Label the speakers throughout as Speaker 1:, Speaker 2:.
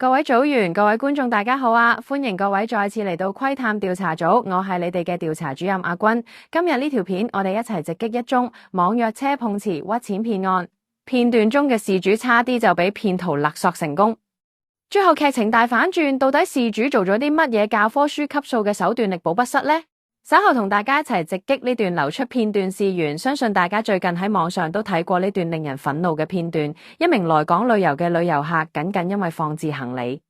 Speaker 1: 各位組員、各位觀眾大家好啊，歡迎各位再次嚟到窺探調查組，我係你哋嘅調查主任阿君。今日呢條片我哋一齊直擊一宗網約車碰瓷屈錢騙案，片段中嘅事主差啲就俾騙徒勒索成功，最後劇情大反轉，到底事主做咗啲乜嘢教科書級數嘅手段力保不失呢？稍後同大家一齊直擊呢段流出片段事源，相信大家最近喺網上都睇過呢段令人憤怒嘅片段。一名來港旅遊嘅旅遊客，僅因為放置行李，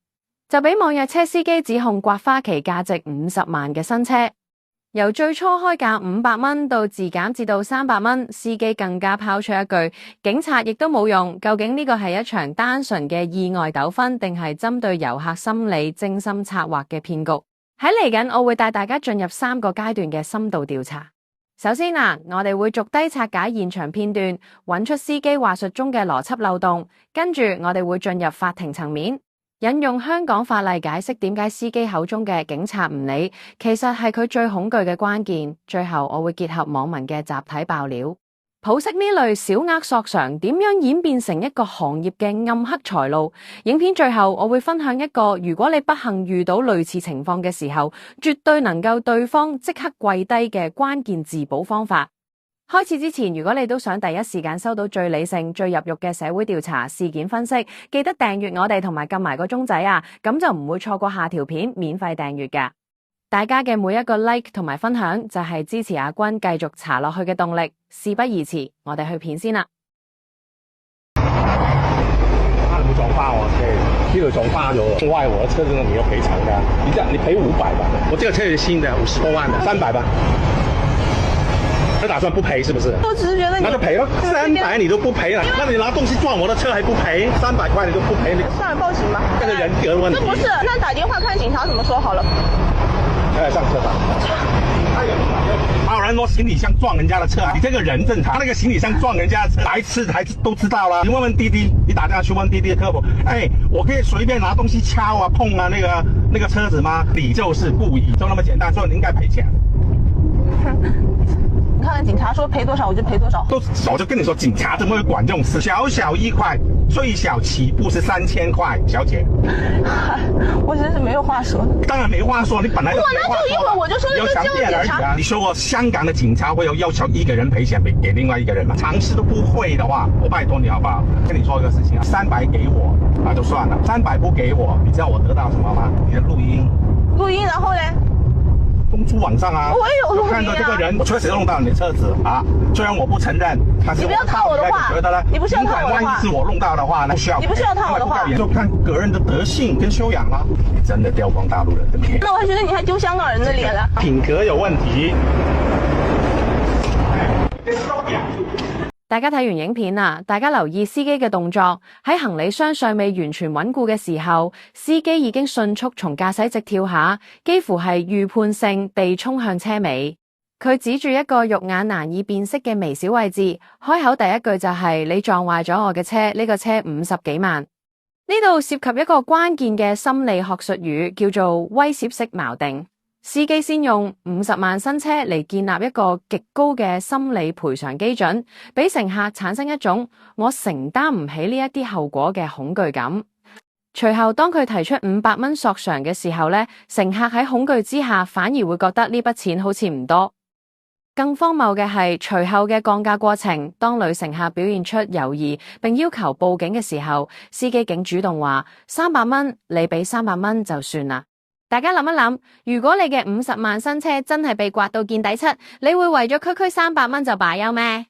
Speaker 1: 就俾網約車司機指控刮花其價值50萬嘅新車，由最初開價500蚊到自減至到300蚊，司機更加拋出一句：警察亦都冇用。究竟呢個係一場單純嘅意外糾紛，定係針對遊客心理精心策劃嘅騙局？喺嚟緊，我會帶大家進入3個階段嘅深度調查。首先我哋會逐低拆解現場片段，揾出司機話術中嘅邏輯漏洞。跟住我哋會進入法庭層面，引用香港法例解釋點解司機口中嘅警察唔理，其實係佢最恐懼嘅關鍵。最後我會結合網民嘅集體爆料，剖析呢類小額索償點樣演變成一個行業嘅暗黑財路。影片最後我會分享一個，如果你不幸遇到類似情況嘅時候，絕對能夠對方即刻跪低嘅關鍵自保方法。開始之前，如果你都想第一時間收到最理性、最入肉嘅社會調查事件分析，記得訂閱我哋同埋撳埋個鐘仔啊，咁就唔會錯過下條片免費訂閱㗎。大家嘅每一個 like 同埋分享就係支持阿君繼續查落去嘅動力。事不宜遲，我哋去片先啦。
Speaker 2: 你冇撞花我車，呢度撞花咗，歪我嘅車，你要賠償㗎。你賠500吧，我這個車是新的，50多萬的，300吧。你打算不賠是不是？
Speaker 3: 我只是覺得
Speaker 2: 那就賠了，300你都不賠了，那你拿東西撞我的車還不賠？300塊你都不賠，你
Speaker 3: 算了，報警吧。
Speaker 2: 這個人格問題。
Speaker 3: 這不是，那打電話看警察怎麼說好了。
Speaker 2: 上車吧。哪有人攞行李箱撞人家的車啊？你這個人正常，那個行李箱撞人家的車，來吃還都知道了。你問問滴滴，你打電話去問滴滴的客服，哎，我可以隨便拿東西敲啊碰啊那個車子嗎？你就是故意，就那麼簡單，所以你應該賠錢。
Speaker 3: 你看看警察說賠多少我就賠多少。
Speaker 2: 都早就跟你說，警察怎麼會管這種事？小小1塊，最小起步是3000塊，小姐。
Speaker 3: 我真是沒有話說。
Speaker 2: 當然沒話說，你本來就沒話說。
Speaker 3: 我那就一會兒我就說那個交給警察。
Speaker 2: 你說過香港的警察會有要求一個人賠錢給另外一個人嗎？嘗試都不會的話，我拜託你好不好？跟你說一個事情啊，300給我，那就算了，300不給我，你知道我得到什麼嗎？你的錄音。
Speaker 3: 錄音，然後呢？
Speaker 2: 公諸網上啊！
Speaker 3: 我也有錄音啊！
Speaker 2: 看到這個人，我確實弄到你的車子啊，雖然我不承認，但是
Speaker 3: 你不要套我的話，
Speaker 2: 覺得呢，
Speaker 3: 你不是要套我的話，
Speaker 2: 萬一是我弄到的話，那需要
Speaker 3: 你不是要套我的話，
Speaker 2: 就看個人的德性跟修養啦。你真的掉光大陸人的臉，
Speaker 3: 那我還覺得你還丟香港人的臉了，
Speaker 2: 品格有問題。
Speaker 1: 大家睇完影片啊，大家留意司機嘅動作，喺行李箱尚未完全穩固嘅時候，司機已經迅速從駕駛席跳下，幾乎係預判性地衝向車尾。佢指住一個肉眼難以辨識嘅微小位置，開口第一句就係：你撞壞咗我嘅車，呢個車50幾萬。呢度涉及一個關鍵嘅心理學術語，叫做威脅式錨定。司機先用50萬新車嚟建立一個極高嘅心理賠償基準，俾乘客產生一種我承擔唔起呢一啲後果嘅恐懼感。隨後當佢提出500蚊索償嘅時候呢，乘客喺恐懼之下反而會覺得呢筆錢好似唔多。更荒謬嘅係隨後嘅降價過程，當女乘客表現出猶豫並要求報警嘅時候，司機竟主動話300蚊，你俾300蚊就算啦。大家諗一諗，如果你嘅50萬新車真係被刮到見底七，你會為咗區300蚊就罷休咩？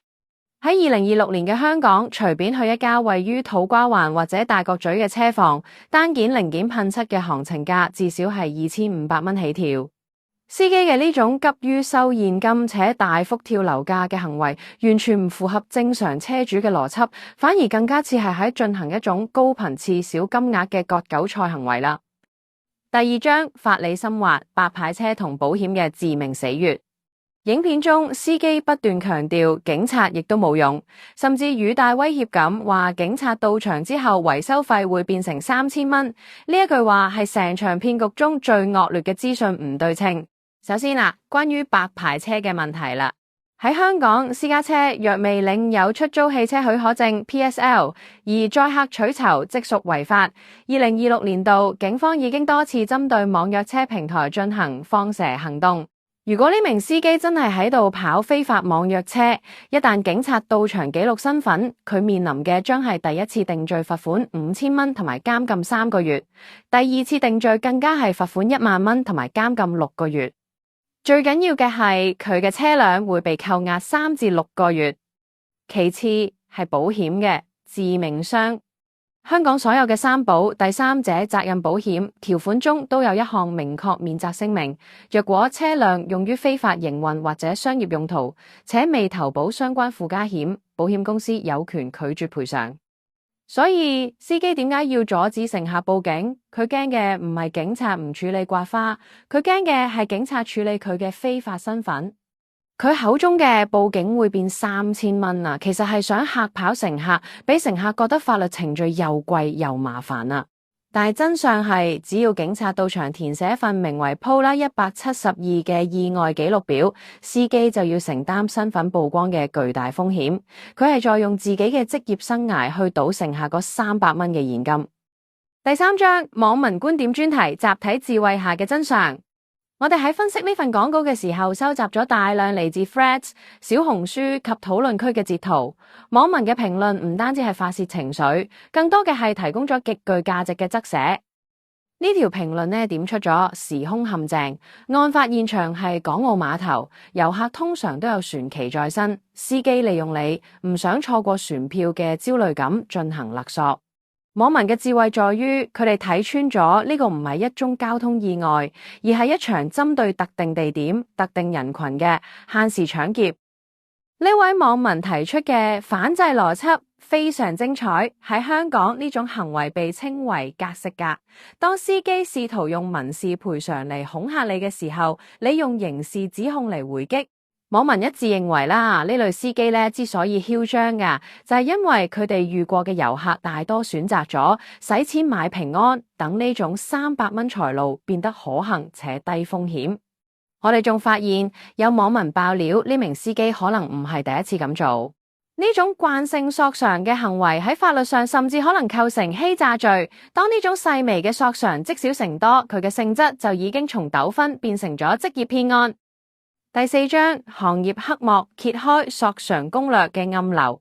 Speaker 1: 喺2026年嘅香港，隨便去一家位於土瓜灣或者大角咀嘅車房，單件零件噴漆嘅行情價至少係2500蚊起跳。司機嘅呢種急於收現金且大幅跳樓價嘅行為，完全唔符合正常車主嘅邏輯，反而更加似係喺進行一種高頻次小金額嘅割韭菜行為啦。第2章，法理深滑，白牌車同保險嘅致命死穴。影片中司機不斷強調警察亦都冇用，甚至語帶威脅咁話警察到場之後維修費會變成3000蚊。呢一句話係成場騙局中最惡劣嘅資訊唔對稱。首先關於白牌車嘅問題啦。喺香港，私家車若未領有出租汽車許可證 PSL， 而載客取酬，即屬違法。2026年度，警方已經多次針對網約車平台進行放蛇行動。如果呢名司機真係喺度跑非法網約車，一旦警察到場記錄身份，佢面臨嘅將係第一次定罪罰款5000蚊同埋監禁3個月，第二次定罪更加係罰款1萬蚊同埋監禁6個月。最緊要嘅係佢嘅車輛會被扣押3至6個月。其次係保險嘅致命傷。香港所有嘅三保第三者責任保險條款中都有一項明確免責聲明，若果車輛用於非法營運或者商業用途，且未投保相關附加險，保險公司有權拒絕賠償。所以司機點解要阻止乘客報警？佢驚嘅唔係警察唔處理刮花，佢驚嘅係警察處理佢嘅非法身份。佢口中嘅報警會變3000蚊啊，其實係想嚇跑乘客，俾乘客覺得法律程序又貴又麻煩啊。但係真相係，只要警察到場填寫一份名為 POLA 172嘅意外記錄表，司機就要承擔身份曝光嘅巨大風險。佢係在用自己嘅職業生涯去賭乘客嗰300蚊嘅現金。第三章，網民觀點專題：集體智慧下嘅真相。我哋喺分析呢份廣告嘅時候，收集咗大量嚟自 Threads、小紅書及討論區嘅截圖。網民嘅評論唔單止係發洩情緒，更多嘅係提供咗極具價值嘅側寫。呢條評論呢點出咗時空陷阱。案發現場係港澳碼頭，遊客通常都有船期在身，司機利用你唔想錯過船票嘅焦慮感進行勒索。網民嘅智慧在於，佢哋睇穿咗呢個唔係一宗交通意外，而係一場針對特定地點、特定人群嘅限時搶劫。呢位網民提出嘅反制邏輯非常精彩。喺香港，呢種行為被稱為格式格。當司機試圖用民事賠償嚟恐嚇你嘅時候，你用刑事指控嚟回擊。網民一致認為啦，呢類司機咧之所以囂張噶，就係因為佢哋遇過嘅遊客大多選擇咗使錢買平安，等呢種300蚊財路變得可行且低風險。我哋仲發現有網民爆料，呢名司機可能唔係第一次咁做。呢種慣性索償嘅行為喺法律上甚至可能構成欺詐罪。當呢種細微嘅索償積少成多，佢嘅性質就已經從糾紛變成咗職業騙案。第四章，行業黑幕揭開索償攻略嘅暗流。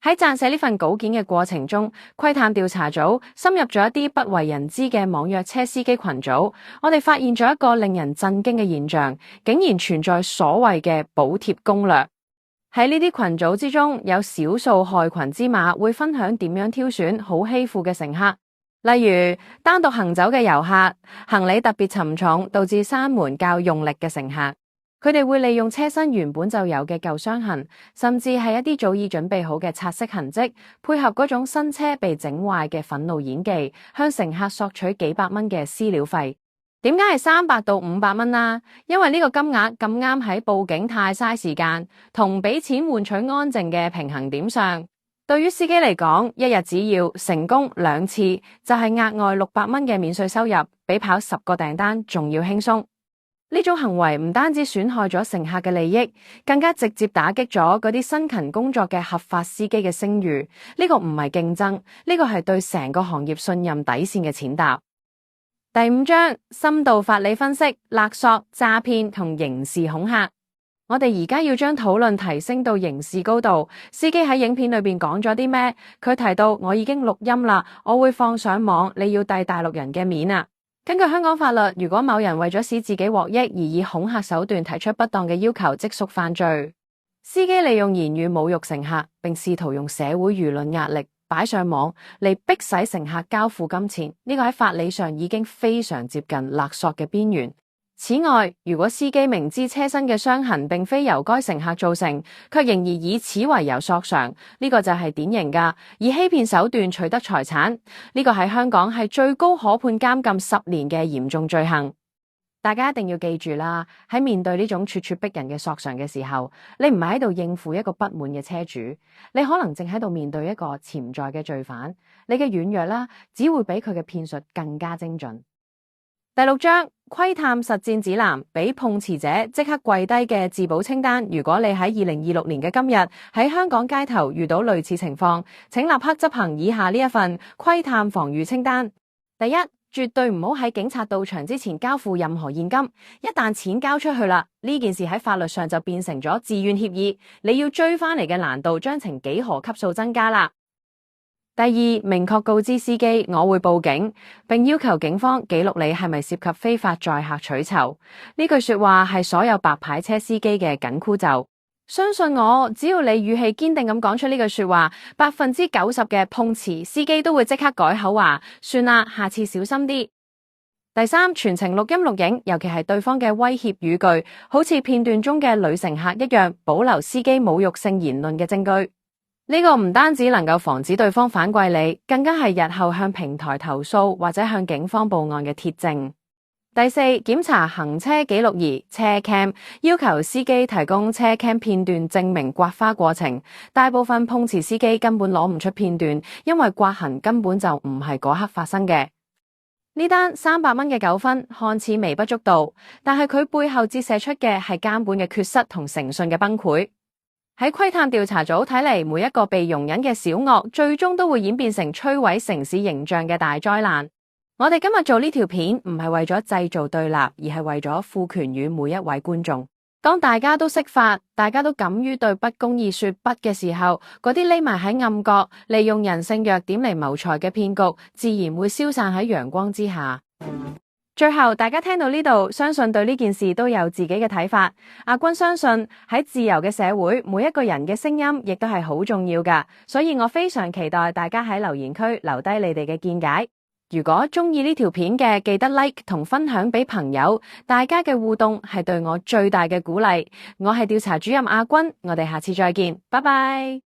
Speaker 1: 喺撰寫呢份稿件嘅過程中，窺探調查組深入咗一啲不為人知嘅網約車司機群組，我哋發現咗一個令人震驚嘅現象，竟然存在所謂嘅補貼攻略。喺呢啲群組之中，有少數害群之馬會分享點樣挑選好欺負嘅乘客，例如單獨行走嘅遊客、行李特別沉重導致閂門較用力嘅乘客。佢哋會利用車身原本就有嘅舊傷痕，甚至係一啲早已準備好嘅擦色痕跡，配合嗰種新車被整壞嘅憤怒演技，向乘客索取幾百蚊嘅私了費。點解係300到500蚊啊？因為呢個金額咁啱喺報警太嘥時間，同俾錢換取安靜嘅平衡點上。對於司機嚟講，一日只要成功2次，就係額外600蚊嘅免稅收入，比跑10個訂單仲要輕鬆。呢種行為唔單止損害咗乘客嘅利益，更加直接打擊咗嗰啲辛勤工作嘅合法司機嘅聲譽。呢個唔係競爭，呢個係對成個行業信任底線嘅踐踏。第5章，深度法理分析、勒索、詐騙同刑事恐嚇。我哋而家要將討論提升到刑事高度。司機喺影片裏邊講咗啲咩？佢提到我已經錄音啦，我會放上網，你要遞大陸人嘅面啊！根據香港法律，如果某人為咗使自己獲益而以恐嚇手段提出不當嘅要求，即屬犯罪。司機利用言語侮辱乘客，並試圖用社會輿論壓力擺上網嚟迫使乘客交付金錢，呢個喺法理上已經非常接近勒索嘅邊緣。此外，如果司機明知車身嘅傷痕並非由該乘客造成，卻仍然以此為由索償，呢個就係典型㗎以欺騙手段取得財產。呢個喺香港係最高可判監禁10年嘅嚴重罪行。大家一定要記住啦，喺面對呢種咄咄逼人嘅索償嘅時候，你唔係喺度應付一個不滿嘅車主，你可能正喺度面對一個潛在嘅罪犯。你嘅軟弱啦，只會比佢嘅騙術更加精準。第6章窺探實戰指南，俾碰瓷者即刻跪低嘅自保清單。如果你喺2026年嘅今日喺香港街頭遇到類似情況，請立刻執行以下呢一份窺探防禦清單。第一，絕對唔好喺警察到場之前交付任何現金。一旦錢交出去啦，呢件事喺法律上就變成咗自願協議，你要追翻嚟嘅難度將呈幾何級數增加啦。第二，明確告知司機我會報警，並要求警方記錄你係咪涉及非法載客取酬。呢句說話係所有白牌車司機嘅緊箍咒。相信我，只要你語氣堅定咁講出呢句說話，90%嘅碰瓷司機都會即刻改口話，算啦，下次小心啲。第三，全程錄音錄影，尤其係對方嘅威脅語句，好似片段中嘅女乘客一樣，保留司機侮辱性言論嘅證據。呢個唔單止能夠防止對方反饋你，更加係日後向平台投訴或者向警方報案嘅鐵證。第四，檢查行車記錄儀車 cam， 要求司機提供車 cam 片段證明刮花過程。大部分碰瓷司機根本攞唔出片段，因為刮痕根本就唔係嗰刻發生嘅。呢單300蚊嘅糾紛看似微不足道，但係佢背後折射出嘅係監管嘅缺失同誠信嘅崩潰。喺窺探調查組睇嚟，每一個被容忍嘅小惡，最終都會演變成摧毀城市形象嘅大災難。我哋今日做呢條片唔係為咗製造對立，而係為咗賦權予每一位觀眾。當大家都識法，大家都敢於對不公義說不嘅時候，嗰啲匿埋喺暗角，利用人性弱點嚟謀財嘅騙局，自然會消散喺陽光之下。最後，大家聽到呢度，相信對呢件事都有自己嘅睇法。阿君相信喺自由嘅社會，每一個人嘅聲音亦都係好重要㗎，所以我非常期待大家喺留言區留低你哋嘅見解。如果鍾意呢條片嘅，記得 like 同分享俾朋友，大家嘅互動係對我最大嘅鼓勵。我係調查主任阿君，我哋下次再見，拜拜。